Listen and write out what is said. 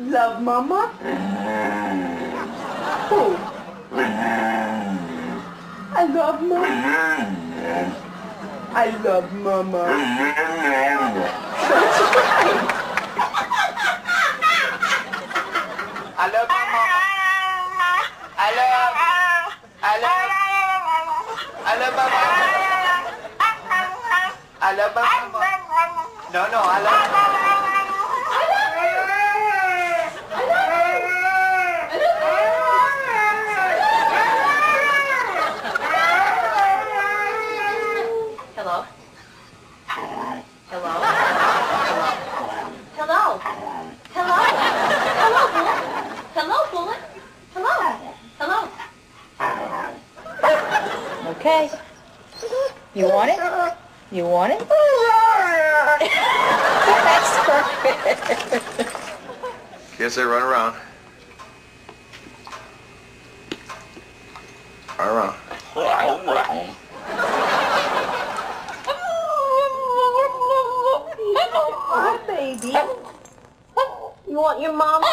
Love Mama? Who? I love Mama. I love Mama. That's right. I love my mama. I love my mama. I love my mama. No, I love Hello? Hello? Hello? Hello? Hello, Bullet? Hello, Bullet? Hello? Hello? Okay. You want it? You want it? That's perfect. Yes, they run around. Run around. Hi, baby. You want your mama?